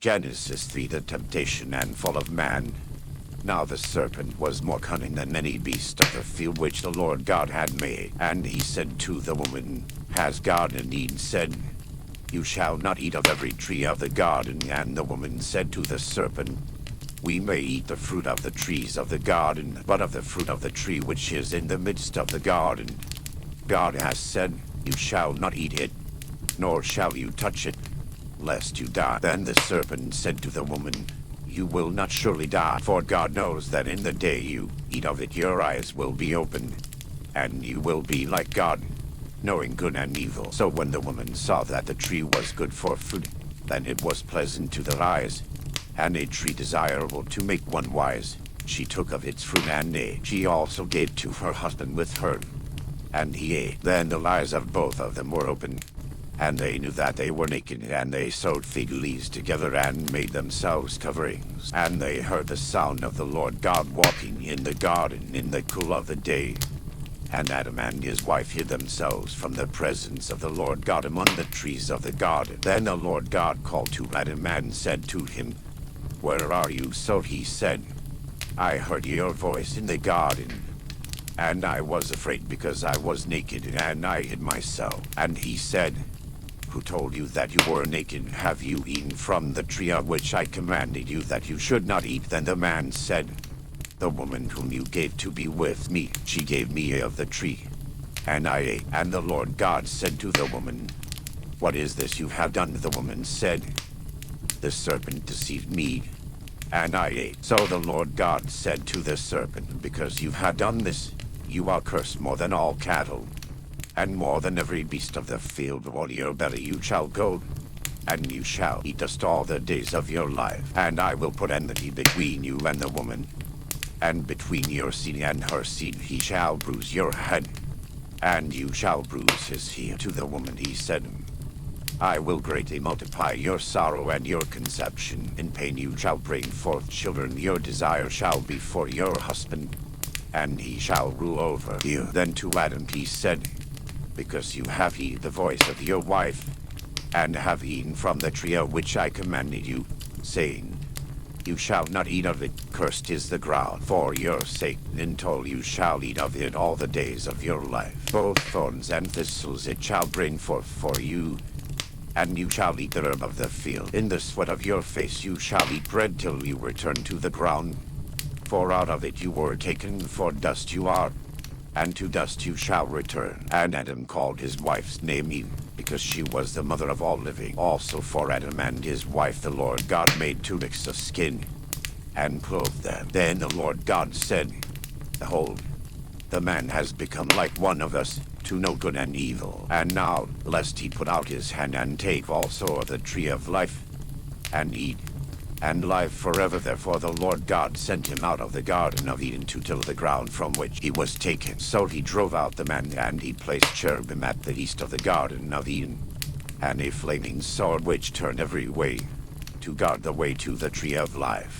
Genesis 3. The temptation and fall of man. Now the serpent was more cunning than any beast of the field which the Lord God had made. And he said to the woman, Has God indeed said, You shall not eat of every tree of the garden? And the woman said to the serpent, We may eat the fruit of the trees of the garden, but of the fruit of the tree which is in the midst of the garden, God has said, You shall not eat it, nor shall you touch it, lest you die. Then the serpent said to the woman, You will not surely die, for God knows that in the day you eat of it your eyes will be opened, and you will be like God, knowing good and evil. So when the woman saw that the tree was good for food, then it was pleasant to the eyes, and a tree desirable to make one wise, she took of its fruit and ate. She also gave to her husband with her, and he ate. Then the eyes of both of them were opened, and they knew that they were naked, and they sewed fig leaves together and made themselves coverings. And they heard the sound of the Lord God walking in the garden in the cool of the day. And Adam and his wife hid themselves from the presence of the Lord God among the trees of the garden. Then the Lord God called to Adam and said to him, Where are you? So he said, I heard your voice in the garden, and I was afraid because I was naked, and I hid myself. And he said, Who told you that you were naked? Have you eaten from the tree of which I commanded you that you should not eat? Then the man said, The woman whom you gave to be with me, she gave me of the tree, and I ate. And the Lord God said to the woman, What is this you have done? The woman said, The serpent deceived me, and I ate. So the Lord God said to the serpent, Because you have done this, you are cursed more than all cattle, and more than every beast of the field. On your belly you shall go, and you shall eat dust all the days of your life. And I will put enmity between you and the woman, and between your seed and her seed. He shall bruise your head, and you shall bruise his heel. To the woman he said, I will greatly multiply your sorrow and your conception. In pain you shall bring forth children. Your desire shall be for your husband, and he shall rule over you. Then to Adam he said, Because you have heeded the voice of your wife, and have eaten from the tree of which I commanded you, saying, You shall not eat of it. Cursed is the ground for your sake. Until you shall eat of it all the days of your life. Both thorns and thistles it shall bring forth for you, and you shall eat the herb of the field. In the sweat of your face you shall eat bread till you return to the ground. For out of it you were taken, for dust you are, and to dust you shall return. And Adam called his wife's name Eve, because she was the mother of all living. Also for Adam and his wife the Lord God made tunics of skin, and clothed them. Then the Lord God said, Behold, the man has become like one of us, to know good and evil. And now, lest he put out his hand and take also of the tree of life, and eat, and live forever. Therefore the Lord God sent him out of the garden of Eden to till the ground from which he was taken. So he drove out the man, and he placed cherubim at the east of the garden of Eden, and a flaming sword which turned every way, to guard the way to the tree of life.